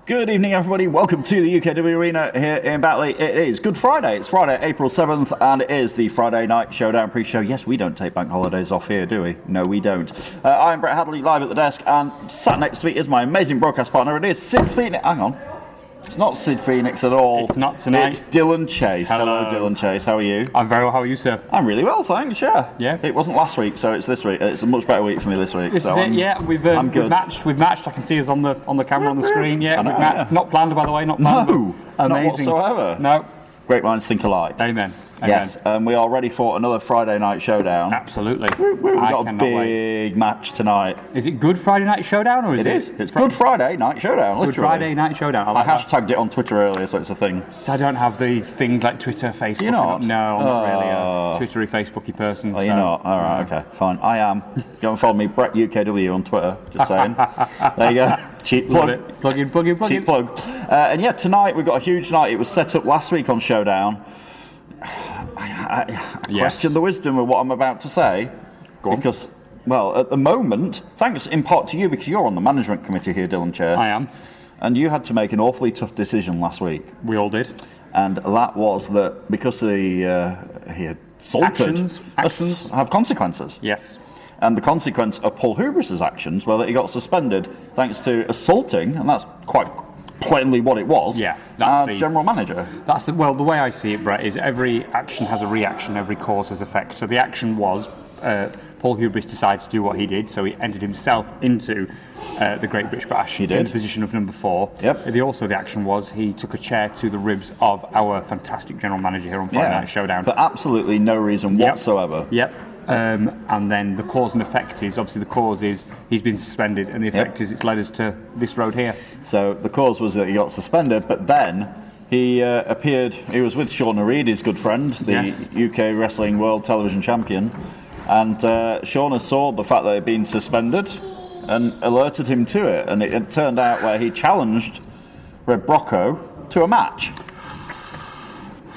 Good evening, everybody. Welcome to the UKW Arena here in Batley. It is Good Friday. It's Friday, April 7th, and it is the Friday night Showdown pre-show. Yes, we don't take bank holidays off here, do we? No, we don't. I'm Brett Hadley, live at the desk, and sat next to me is my amazing broadcast partner. It is Sid Phoenix. Hang on. It's not Sid Phoenix at all. It's not tonight. It's Dylan Chase. Hello, Dylan Chase. How are you? I'm very well. How are you, sir? I'm really well, thanks. Yeah. Yeah. It wasn't last week, so it's this week. It's a much better week for me this week. This so is it. Yeah, we've matched. We've matched. I can see us on the camera on the screen. Yeah, we've matched. Yeah. Not planned, by the way. Not planned. No, amazing. Not whatsoever. No. Great minds think alike. Amen. Yes, we are ready for another Friday night showdown. Absolutely. We've got a big match tonight. Is it Good Friday Night Showdown, or is it? It is. It's Good Friday Night Showdown, literally. Good Friday Night Showdown. I hashtagged it on Twitter earlier, so it's a thing. So I don't have these things like Twitter, Facebook. You're not? No, I'm not really a Twittery, Facebooky person. Oh, you're not? All right, okay, fine. I am. Go and follow me, Brett UKW on Twitter, just saying. There you go. Cheap plug. Plug in. Cheap plug. And yeah, tonight we've got a huge night. It was set up last week on Showdown. I question the wisdom of what I'm about to say. Go on. Because, well, at the moment, thanks in part to you, because you're on the management committee here, Dylan Chase. I am. And you had to make an awfully tough decision last week. We all did. And that was that because he assaulted actions have consequences. Yes. And the consequence of Paul Hubris's actions were that he got suspended thanks to assaulting, and that's quite plainly what it was. Yeah, that's the general manager. That's the way I see it, Brett, is every action has a reaction, every cause has effects. So the action was Paul Hubris decided to do what he did, so he entered himself into the Great British Bash in the position of number 4. Yep. The action was he took a chair to the ribs of our fantastic general manager here on Friday Night Showdown. For absolutely no reason whatsoever. Yep. And then the cause and effect is, obviously the cause is he's been suspended, and the effect is it's led us to this road here. So the cause was that he got suspended, but then he he was with Shauna Reid, his good friend, the UK Wrestling World Television Champion, and Shauna saw the fact that he'd been suspended and alerted him to it, and it turned out where he challenged Red Brocco to a match.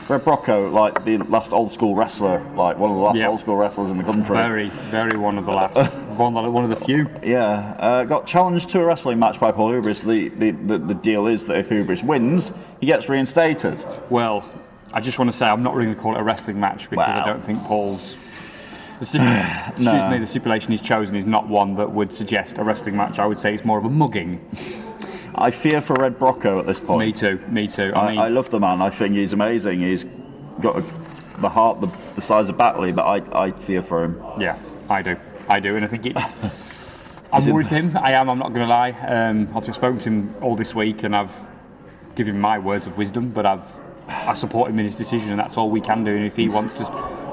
Red Brocco, like the last old school wrestler, like one of the last old school wrestlers in the country. Very, very one of the last, one of the few. Yeah, got challenged to a wrestling match by Paul Hubris. The deal is that if Hubris wins, he gets reinstated. Well, I just want to say I'm not really going to call it a wrestling match because I don't think Paul's. The stipulation he's chosen is not one that would suggest a wrestling match. I would say it's more of a mugging. I fear for Red Brocco at this point. Me too. I love the man. I think he's amazing. He's got the heart the size of Batley, but I fear for him. Yeah, I do. And I think it's... I'm worried for him. I am, I'm not going to lie. I've spoken to him all this week, and I've given him my words of wisdom, but I support him in his decision, and that's all we can do. And if he wants to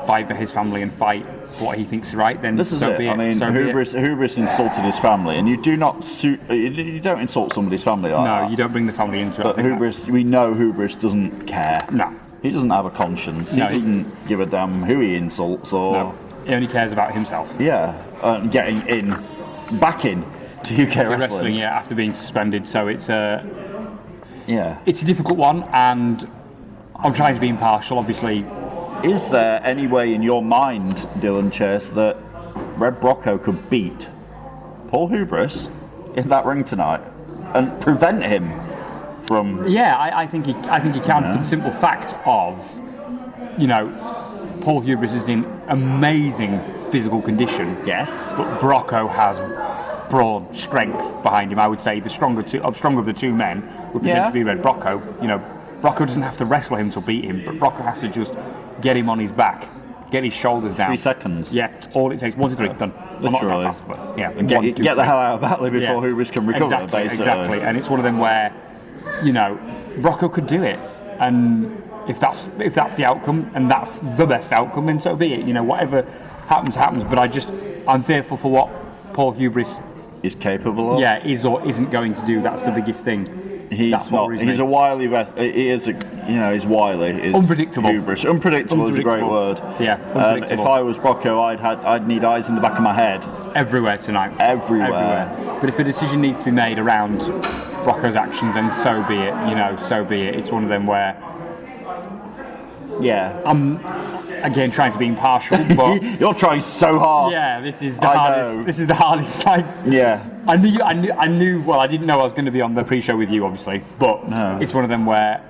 fight for his family and fight for what he thinks is right, then this is it. I mean, Hubris insulted his family, and you don't insult somebody's family like that. No, you don't bring the family into it. But we know Hubris doesn't care. No. He doesn't have a conscience. He doesn't give a damn who he insults or... No, he only cares about himself. Yeah, getting back in to UK wrestling. Yeah, after being suspended. So it's it's a difficult one, and I'm trying to be impartial, obviously. Is there any way in your mind, Dylan Chase, that Red Brocco could beat Paul Hubris in that ring tonight and prevent him from? Yeah, I think he can for the simple fact of, Paul Hubris is in amazing physical condition. Yes, but Brocco has broad strength behind him. I would say the stronger of the two men would potentially be Red Brocco. Brocco doesn't have to wrestle him to beat him, but Brocco has to just get him on his back, get his shoulders down. 3 seconds. Yeah, all it takes. 1, 2, 3, done. Literally. I'm not fast, but yeah. And get the hell out of Batley before Hubris can recover. Exactly. And it's one of them where, Brocco could do it, and if that's the outcome, and that's the best outcome, then so be it. Whatever happens. But I'm fearful for what Paul Hubris is capable of. Yeah, is or isn't going to do. That's the biggest thing. He's a wily he is he's wily. Unpredictable. Hubris. Unpredictable is a great word. Yeah. If I was Brocco, I'd need eyes in the back of my head. Everywhere tonight. Everywhere. But if a decision needs to be made around Brocco's actions, then so be it. So be it. It's one of them where Yeah. I'm again trying to be impartial, but You're trying so hard. yeah, this is the hardest. This is the hardest. Like, Yeah. I knew. Well, I didn't know I was going to be on the pre-show with you, obviously, but it's one of them where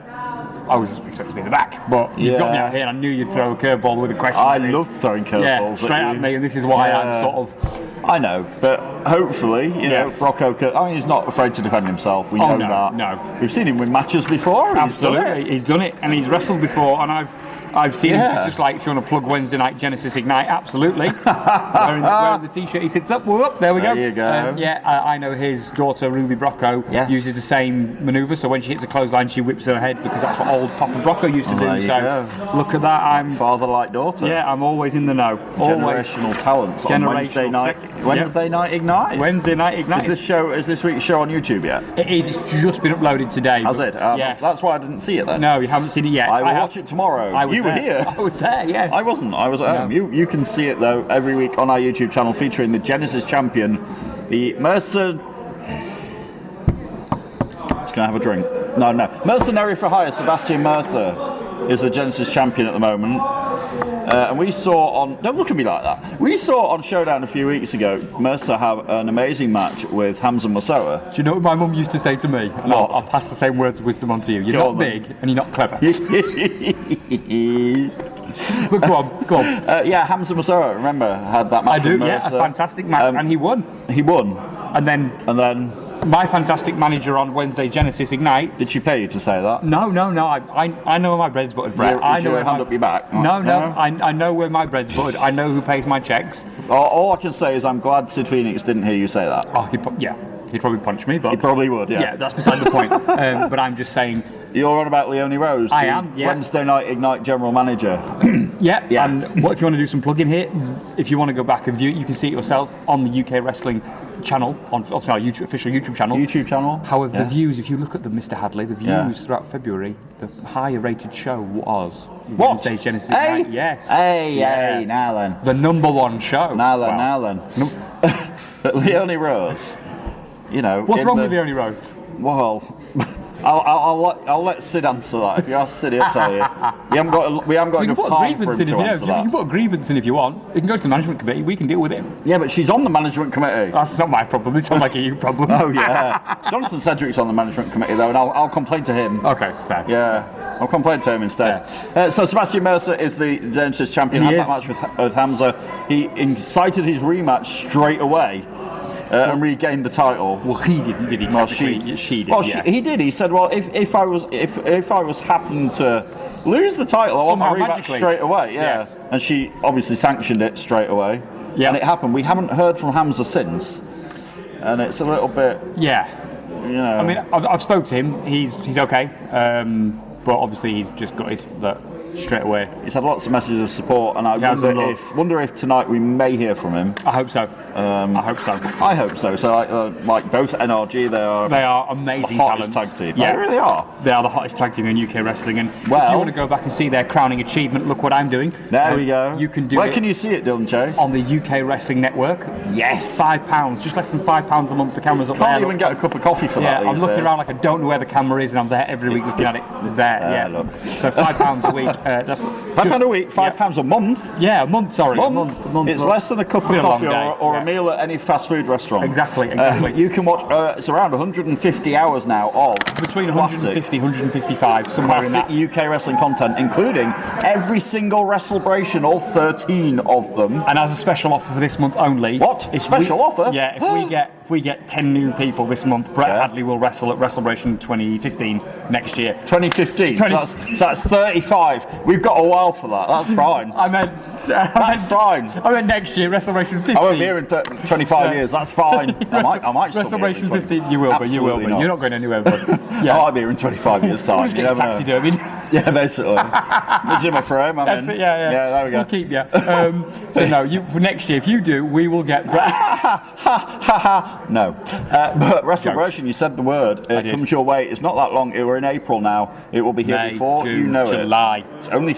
I was expected to be in the back, but you got me out here, and I knew you'd throw a curveball with a question. I love throwing curveballs straight at me, and this is why I'm sort of. I know, but hopefully, you know, Rocco. I mean, he's not afraid to defend himself. We know that. No, we've seen him win matches before. Absolutely, he's done it, and he's wrestled before, and I've seen him just like if you want to plug Wednesday night Genesis Ignite, absolutely. wearing the t-shirt, he sits up. We're up. There we go. There you go. I know his daughter Ruby Brocco uses the same manoeuvre. So when she hits a clothesline, she whips her head because that's what old Papa Brocco used to do. So look at that. I'm father like daughter. Yeah, I'm always in the know. Generational talents on Wednesday night. Wednesday night Ignite. Wednesday night Ignite. Is this week's show on YouTube yet? It is. It's just been uploaded today. Has it? Yes. That's why I didn't see it then. No, you haven't seen it yet. I will watch it tomorrow. You were here. I was there, yeah. I wasn't. I was at home. You can see it though every week on our YouTube channel, featuring the Genesis champion, the Mercer. Just gonna have a drink. No. Mercenary for hire, Sebastian Mercer is the Genesis champion at the moment. And we saw on. Don't look at me like that. We saw on Showdown a few weeks ago Mercer have an amazing match with Hamza Moussaoua. Do you know what my mum used to say to me? And I'll pass the same words of wisdom on to you. You're not big and you're not clever. But go on. Yeah, Hamza Moussaoua, remember, had that match with Mercer. A fantastic match, and he won. And then my fantastic manager on Wednesday Genesis Ignite. Did she pay you to say that? No. I know where my bread's buttered, Brett. I know where hand up your back. No. I know where my bread's buttered. I know who pays my checks. All I can say is I'm glad Sid Phoenix didn't hear you say that. Oh, he'd probably punch me, but he probably would. Yeah, that's beside the point. But I'm just saying. You're on about Leonie Rose. I am. Yeah. Wednesday night Ignite general manager. Yeah. And what if you want to do some plugging here? If you want to go back and view it, you can see it yourself on the UK Wrestling channel, on obviously our official YouTube channel. However, the views, if you look at them, Mr. Hadley, the views throughout February, the higher rated show was Wednesday Genesis Night. Yes. Hey, now then. The number one show. Now then. But Leonie Rose, you know. What's wrong with Leonie Rose? Well, I'll let Sid answer that. If you ask Sid, he'll tell you. We haven't got enough time for him to answer that. You can put a grievance in if you want. You can go to the management committee. We can deal with it. Yeah, but she's on the management committee. That's not my problem. It sounds like a you problem. Oh yeah. Jonathan Sedgwick's on the management committee though, and I'll complain to him. Okay, fair. Yeah, I'll complain to him instead. Yeah. So Sebastian Mercer is the Genesis champion. Had that match with Hamza. He incited his rematch straight away. And regained the title. Well, he didn't, did he? Well, she did. Well, he did. He said, "Well, if I was happened to lose the title, I want my rematch straight away." Yeah, yes. And she obviously sanctioned it straight away. Yeah, and it happened. We haven't heard from Hamza since, and it's a little bit. Yeah, you know. I mean, I've spoke to him. He's okay, but obviously he's just gutted that. Straight away. He's had lots of messages of support, and I wonder if tonight we may hear from him. I hope so. I hope so. So like both NRG, they are amazing the hottest talents. Tag team. Yeah, they really are. They are the hottest tag team in UK wrestling. And if you want to go back and see their crowning achievement, look what I'm doing. There we go. You can do Where can you see it, Dylan Chase? On the UK Wrestling Network. Yes. £5, just less than £5 a month. The camera's up there. Can't even get a cup of coffee for that. Yeah, I'm looking around like I don't know where the camera is, and I'm there every week looking at it. There. Look. So £5 a week. That's £5 a week, £5 a month. Yeah, a month. Sorry, a month. It's less than a cup of coffee or a meal at any fast food restaurant. Exactly. You can watch. It's around 150 hours now of between 150, 155, somewhere in that. Classic UK wrestling content, including every single WrestleBration, all 13 of them. And as a special offer for this month only. What? A special offer? Yeah. If we get 10 new people this month, Brett Hadley will wrestle at WrestleBration 2015 next year. 2015. So that's 35. We've got a while for that. That's fine. That's fine. I meant next year, WrestleBration 15. I won't be here in 25 years. That's fine. I might still be here in WrestleBration 15. You will be. You're not going anywhere. But I might be here in 25 years' time. We'll just get taxidermied. Yeah, basically. It's in my frame. That's it. Yeah. Yeah, there we go. We'll keep you. So no, for next year, if you do, we will get. No. But WrestleBration, you said the word. It comes your way. It's not that long. We're in April now. It will be here May, before June, you know July. It's only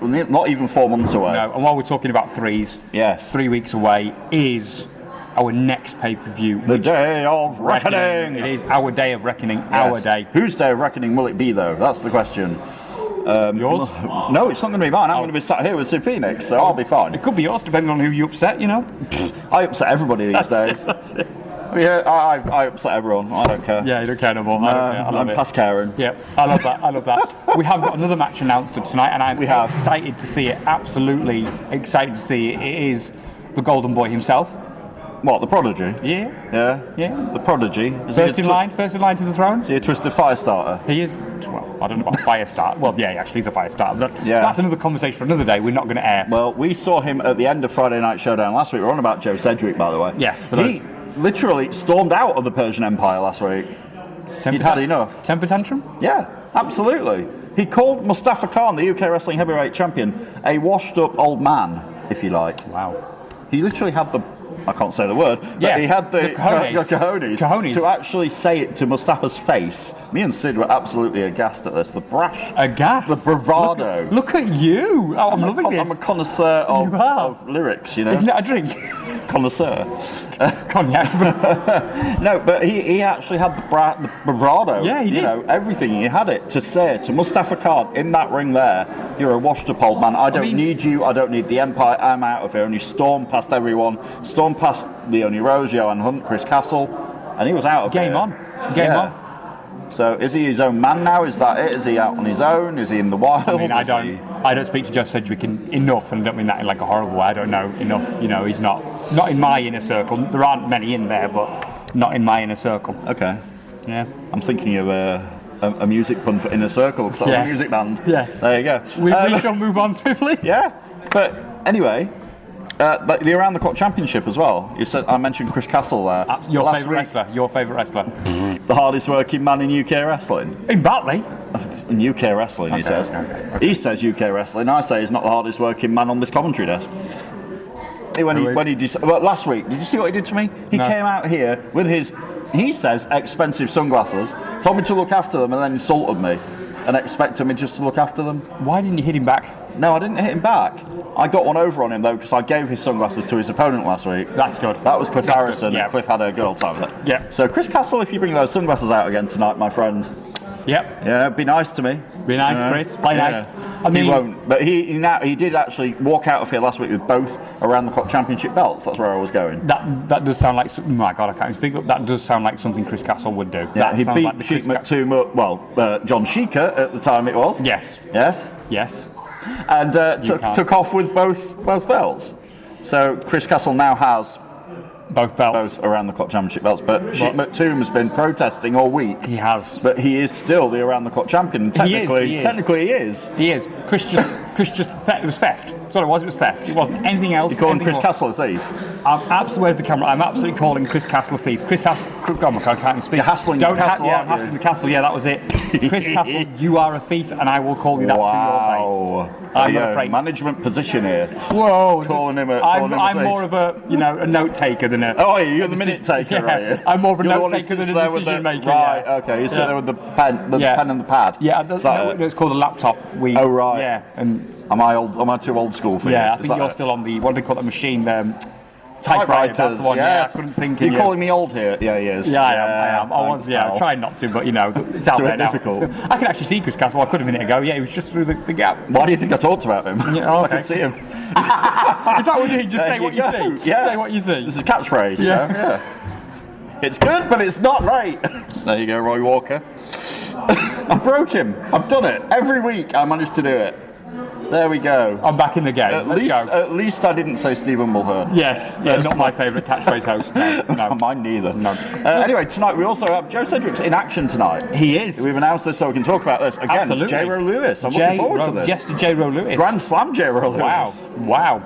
not even 4 months away. No, and while we're talking about threes, 3 weeks away is our next pay-per-view. The Day of Reckoning. It is our Day of Reckoning, our day. Whose Day of Reckoning will it be, though? That's the question. Yours? No, it's not going to be mine. I'm going to be sat here with Sid Phoenix, so I'll be fine. It could be yours, depending on who you upset, you know. I upset everybody these days. That's it. Yeah, I upset everyone. I don't care. Yeah, you don't care no more. I don't care. I love I'm past caring. Yeah, I love that. I love that. We have got another match announced tonight, and I'm excited to see it. Absolutely excited to see it. It is the Golden Boy himself. What, the Prodigy? Yeah. The Prodigy. First in line to the throne. Is he a twisted fire starter? He is. Well, I don't know about fire starter. Well, yeah, actually, he's a fire starter. But that's another conversation for another day. We're not going to air. Well, we saw him at the end of Friday Night Showdown last week. We're on about Joe Sedgwick, by the way. Yes. He literally stormed out of the Persian Empire last week. He'd had enough. Temper tantrum? Yeah, absolutely. He called Mustafa Khan, the UK Wrestling Heavyweight Champion, a washed-up old man, if you like. Wow. He literally had the... I can't say the word, but he had the cojones to actually say it to Mustafa's face. Me and Sid were absolutely aghast at this. The brash. Aghast? The bravado. Look at you. Oh, I'm loving this. I'm a connoisseur of lyrics, you know. Isn't it a drink? Connoisseur. Cognac. No, but he actually had the bravado. Yeah, he did. You know, everything. He had it to say to Mustafa Khan in that ring there, you're a washed-up old man. I don't need you. I don't need the Empire. I'm out of here. And he stormed past everyone. Stormed past Leonie Rose, Johan Hunt, Chris Castle, and he was out of Game here. Game on. So is he his own man now? Is that it? Is he out on his own? Is he in the wild? I mean, I don't speak to Joe Sedgwick enough, and I don't mean that in like a horrible way. I don't know enough. You know, he's not in my inner circle. There aren't many in there, but not in my inner circle. Okay. Yeah. I'm thinking of a music pun for Inner Circle, because that's a music band. Yes. There you go. We shall move on swiftly. Yeah. But anyway, but the Around the Clock Championship as well. You said I mentioned Chris Castle there. Your favourite wrestler. The hardest working man in UK wrestling. In Batley? In UK wrestling, he says. Okay. He says UK wrestling. I say he's not the hardest working man on this commentary desk. Last week, did you see what he did to me? He came out here with his, he says, expensive sunglasses, told me to look after them, and then insulted me and expected me just to look after them. Why didn't you hit him back? No, I didn't hit him back. I got one over on him though, because I gave his sunglasses to his opponent last week. That's good. That was Cliff Harrison. Yeah. Cliff had a good old time with it. Yeah. So Chris Castle, if you bring those sunglasses out again tonight, my friend. Yep. Yeah, be nice to me. Be nice, Chris. Play nice. I mean, he won't. But he did actually walk out of here last week with both Around the Clock Championship belts. That's where I was going. That does sound like. Oh my God, I can't even speak up. That does sound like something Chris Castle would do. Yeah, he beat like Sheik McToom. John Sheeker at the time it was. Yes. And took off with both belts. So Chris Castle now has both belts. Both Around the Clock Championship belts. But Sheik McToom has been protesting all week. He has. But he is still the Around the Clock champion. Technically, he is. He is. Chris just it was theft. That's what it was. It was theft. It wasn't anything else. You're calling Chris Castle a thief? Where's the camera? I'm absolutely calling Chris Castle a thief. Oh my God, I can't even speak. You're hassling the castle, I'm hassling the castle. Yeah, that was it. Chris Castle, you are a thief, and I will call you that to your face. I'm not afraid. Management position here. Whoa. Calling him a I'm more of a note taker than a... Oh, you're the minute taker, are you? I'm more of a note taker than a decision maker. Right, okay. You sit there with the pen and the pad. Yeah, it's called a laptop. Oh, right. Yeah, and... Am I too old school for you? Yeah, I think you're still on the, what do they call that machine? Typewriter, that's the one. Yes. Yeah, I couldn't think of You're calling me old here? Yeah, he is. Yeah, I am. I'm trying not to, but it's out there now. Difficult. I can actually see Chris Castle. I could a minute ago. Yeah, he was just through the gap. Why do you think I talked about him? Yeah, okay. I can see him. Is that what you do? Just say what you see. Yeah. Say what you see. This is a catchphrase. Yeah. It's good, but it's not right. There you go, Roy Walker. I broke him. I've done it. Every week I managed to do it. There we go. I'm back in the game. At least I didn't say Steve Umblehurt. Yes, not my favourite catchphrase host. No. Mine neither. No. Anyway, tonight we also have Joe Sedgwick's in action tonight. He is. We've announced this so we can talk about this. Again, Absolutely. It's J. Rowe Lewis. I'm looking forward to this. Yes, to J. Rowe Lewis. Grand Slam J. Rowe Lewis. Wow.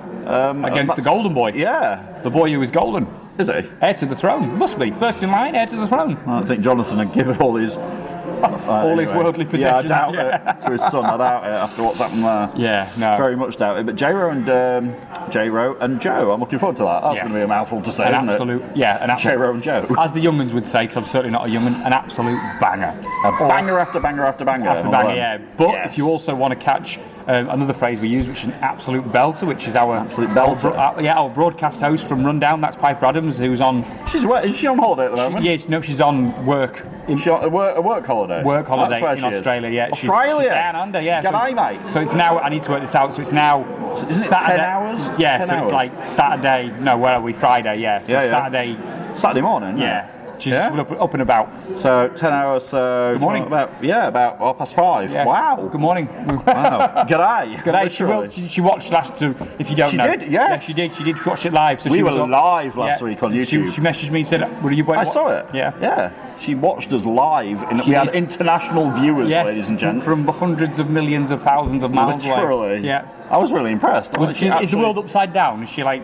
Against the Golden Boy. Yeah. The boy who is golden. Is he? Heir to the throne. Must be. First in line, heir to the throne. I don't think Jonathan would give it all his... his worldly possessions. Yeah, I doubt it. To his son, I doubt it after what's happened there. Yeah, no. Very much doubt it. But J-Rowe and Joe, I'm looking forward to that. That's going to be a mouthful to say, isn't it? Yeah, an absolute. J-Rowe and Joe. As the young'uns would say, because I'm certainly not a young'un, an absolute banger. Banger after banger after banger. After banger, yeah. But if you also want to catch another phrase we use, which is an absolute belter, which is our... Absolute belter. Our broadcast host from Rundown, that's Piper Adams, who's on... Is she on holiday at the moment? Yes, no, she's on work. Is she on a work holiday? work holiday where in she is. Australia. Yeah, Australia? She's down under. Yeah. G'day, mate. So it's now. I need to work this out. So it's now. Isn't it Saturday. 10 hours? Yeah. 10 so hours. it's like Saturday. No, where are we? Friday. Yeah. So Yeah. Saturday morning. Yeah. She's up and about. So 10 hours. So good morning. About 5:30. Yeah. Wow. Good morning. Wow. G'day. G'day. She watched last. If you don't know. She did. Yes. Yeah, she did. She did watch it live. So we she were was live last week on YouTube. She messaged me and said, "Were you?" I saw it. Yeah. Yeah. She watched us live. We had international viewers, yes, ladies and gents, from hundreds of millions of thousands of miles Literally. away. Yeah. I was really impressed. Is the world upside down? Is she like?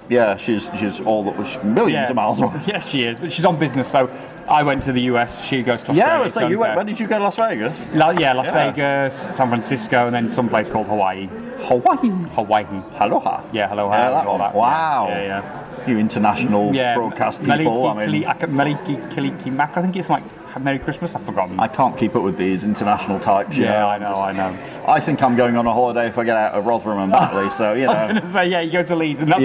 Yeah, she's all millions of miles away. Yes, she is. But she's on business, so I went to the US. She goes to Australia. Yeah, so you went. When did you go to Las Vegas? Las Vegas, San Francisco, and then someplace called Hawaii. Hawaii. Aloha. Yeah, aloha. Yeah, and all that. Wow. Yeah. You international broadcast people. Maliki Kalikimaka, I think it's like Merry Christmas. I've forgotten. I can't keep up with these international types. I know. I think I'm going on a holiday if I get out of Rotherham and Batley. So I was going to say, you go to Leeds, and that's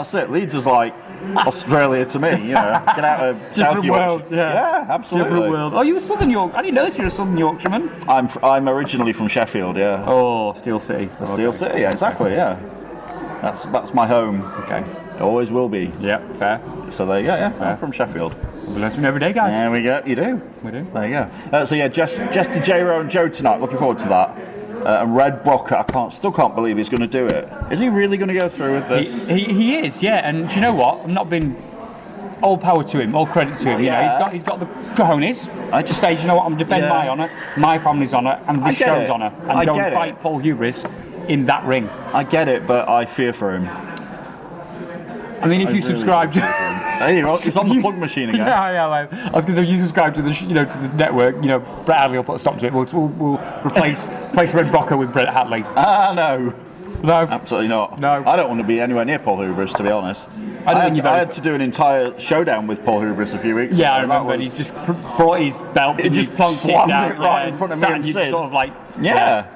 that's it. Leeds is like Australia to me. Get out of South Yorkshire. Yeah, absolutely. Different world. Oh, you were Southern York. I didn't know that you were a Southern Yorkshireman. I'm originally from Sheffield. Yeah. Oh, Steel City. Steel City. Yeah, exactly. Yeah. That's my home. Okay. Always will be. Yeah, fair. So there you go. Yeah, I'm from Sheffield. We learn every day, guys. There we go. You do. We do. There you go. So yeah, Jester, J-Ro and Joe tonight. Looking forward to that. And Red Brocker, I still can't believe he's going to do it. Is he really going to go through with this? He is, yeah. And do you know what? I'm not being all power to him, all credit to him. You know, he's got the cojones. I just say, you know what? I'm defending my honour, my family's honour, and this show's honour, and go and fight Paul Hubris in that ring. I get it, but I fear for him. I mean, if you subscribe to... Hey, it's on the plug machine again. Yeah. I was going to say, you subscribe to the to the network. Brett Hadley will put a stop to it. We'll replace Red Brocker with Brett Hadley. No. No, absolutely not. No, I don't want to be anywhere near Paul Hubris, to be honest. I had to do an entire showdown with Paul Hubris a few weeks ago. Yeah, I remember. He just brought his belt. He just plonked it down right in front of me and Sid. Sort of like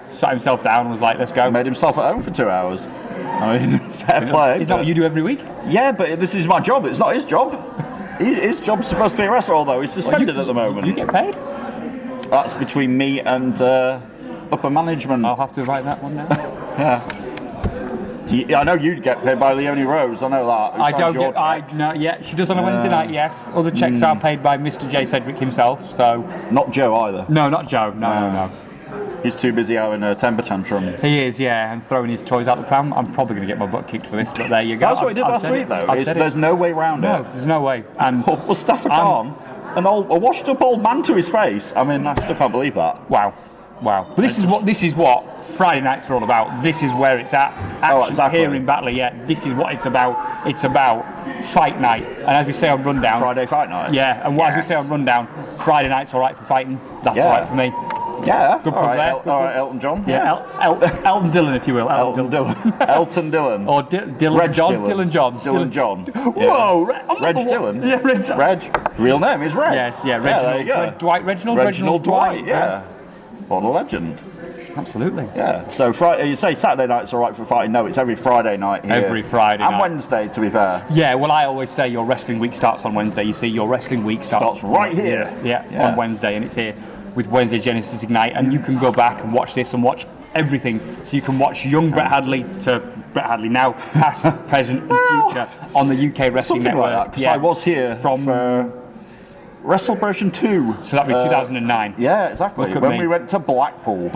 sat himself down and was like, "Let's go." Made himself at home for 2 hours. I mean, fair play. Isn't that what you do every week? Yeah, but this is my job. It's not his job. His job's supposed to be a wrestler, although he's suspended at the moment. You get paid? That's between me and upper management. I'll have to write that one down. I know you'd get paid by Leonie Rose. I know that. I don't get. No, yeah, she does on a Wednesday night. Yes, other checks are paid by Mr. J. Cedric himself. So not Joe either. No, not Joe. No. He's too busy having a temper tantrum. He is, yeah, and throwing his toys out the pram. I'm probably going to get my butt kicked for this, but there you go. That's what he did last week, though. There's no way around it. No, there's no way. And well, Stafford Khan, a washed-up old man to his face. I mean, I still can't believe that. Wow. But this is what Friday nights are all about. This is where it's at. Exactly. Here in Batley, this is what it's about. It's about fight night. And as we say on Rundown... Friday fight night. Yeah, and as we say on Rundown, Friday night's all right for fighting. That's all right for me. Yeah, good all right, Elton John. Yeah, Elton Dillon, if you will. Elton Dillon. Or Dylan John. Dylan John. Whoa, Reg Dillon. Yeah, Reg. Real name is Reg. Yes, Reginald. Dwight Reginald. Reginald Dwight. Yeah. What a legend. Absolutely. Yeah. So Friday, you say Saturday night's all right for fighting. No, it's every Friday night here. Every Friday and Wednesday, to be fair. Yeah. Well, I always say your wrestling week starts on Wednesday. You see, your wrestling week starts right here. Yeah, on Wednesday, and it's here with Wednesday Genesis Ignite, and you can go back and watch this and watch everything. So you can watch young Brett Hadley to Brett Hadley now, past, present, and future on the UK Wrestling Something Network. Like that, because I was here from WrestleVersion 2. So that'd be 2009. Yeah, exactly. When we went to Blackpool.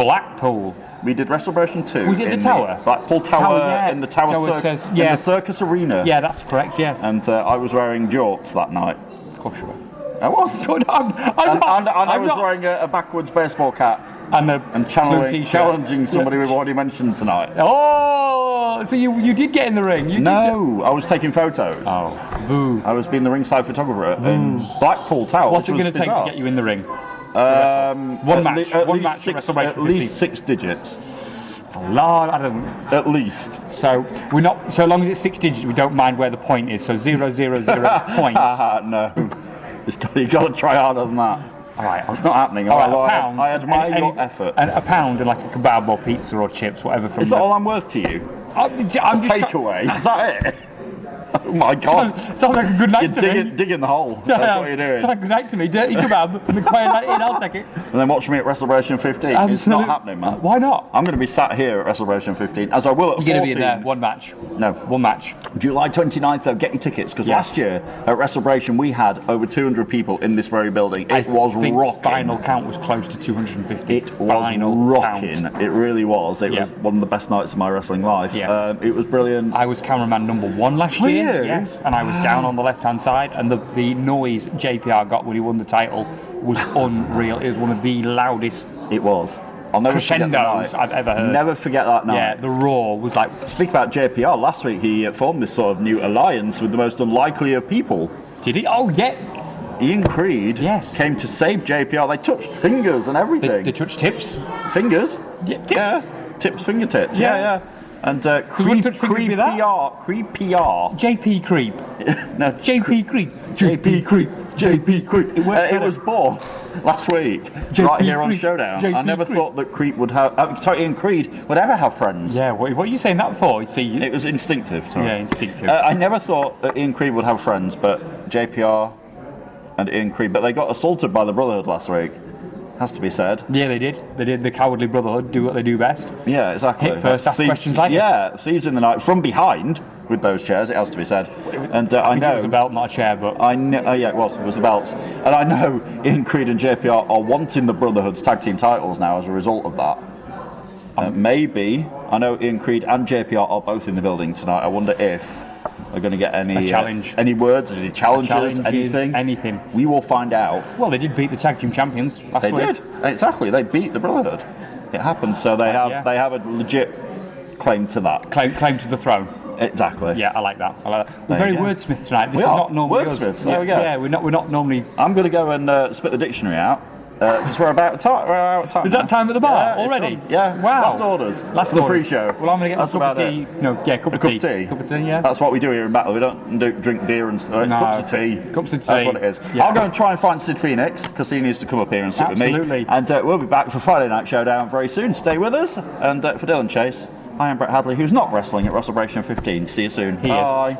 We did WrestleVersion 2. Was it the Tower? Blackpool Tower in the Tower in the Circus Arena. Yeah, that's correct. Yes. And I was wearing jorts that night. Of course you were. I was. I was wearing a backwards baseball cap and challenging somebody we've already mentioned tonight. Oh, so you did get in the ring? I was taking photos. Oh, boo! I was being the ringside photographer in Blackpool Tower. What's it going to take to get you in the ring? One match at WrestleMania at least 6 digits. It's a lot. At least. So we're not. So long as it's 6 digits, we don't mind where the point is. So 000 points. No. You've got to try harder than that. All right, it's not happening. All right, a pound. I admire your effort. And a pound and like a kebab or pizza or chips, whatever. Is that all I'm worth to you? I'm just takeaway. Is that it? Oh my God. Sounds like a good night to me. Digging the hole. That's what you're doing. Sounds like a good night to me. Dirty kebab and the quiet night in, I'll take it. And then watch me at WrestleMania 15. It's not happening, man. Why not? I'm going to be sat here at WrestleMania 15, as I will at 14. You're going to be in there, one match. No. One match. July 29th, though, get your tickets, because last year at WrestleMania we had over 200 people in this very building. It was rocking. Final count was close to 250. It was rocking. It really was. It was one of the best nights of my wrestling life. Yes. It was brilliant. I was cameraman number 1 last year. You? Yes, and I was down on the left-hand side, and the noise JPR got when he won the title was unreal. It was one of the loudest. It was. I'll never forget that night. I've ever heard. Never forget that night. Yeah, the roar was like. Speak about JPR. Last week he formed this sort of new alliance with the most unlikely of people. Did he? Oh yeah. Ian Creed came to save JPR. They touched fingers and everything. They touched tips. Fingers? Yeah, tips. Yeah. Tips, fingertips. Yeah. And Creed PR. JP Creep. No. JP Creep. JP Creep. JP Creep. It was born last week, right here on Showdown. I never thought that Creep would have. Ian Creed would ever have friends. Yeah, what are you saying that for? See, it was instinctive. Sorry. Yeah, instinctive. I never thought that Ian Creed would have friends, but JPR and Ian Creed. But they got assaulted by the Brotherhood last week. Has to be said. Yeah, they did. They did. The Cowardly Brotherhood do what they do best. Yeah, exactly. Hit first, ask questions later. Yeah, Thieves in the Night from behind with those chairs. It has to be said. And I know it was a belt, not a chair, but I know. Yeah, it was the belts. And I know Ian Creed and JPR are wanting the Brotherhood's tag team titles now as a result of that. Maybe I know Ian Creed and JPR are both in the building tonight. I wonder if they're going to get any challenge, any words, any challenges, anything. We will find out. Well, they did beat the tag team champions last week. They did exactly. They beat the Brotherhood. It happened. So they have a legit claim to that. Claim to the throne. Exactly. Yeah, I like that. We're very wordsmith tonight. This is not normally wordsmiths. There we go. Yeah, we're not normally. I'm going to go and spit the dictionary out. Because we're about time. Is that time at the bar already? Yeah. Wow. Last orders. Last the pre-show. Well, I'm going to get a cup of tea. Cup of tea. Cup of tea, yeah. That's what we do here in Battle. We don't drink beer and stuff. It's cups of tea. Cups of tea. That's what it is. Yeah. I'll go and try and find Sid Phoenix, because he needs to come up here and sit with me. And we'll be back for Friday Night Showdown very soon. Stay with us. And for Dylan Chase, I am Brett Hadley, who's not wrestling at WrestleMania 15. See you soon. He is.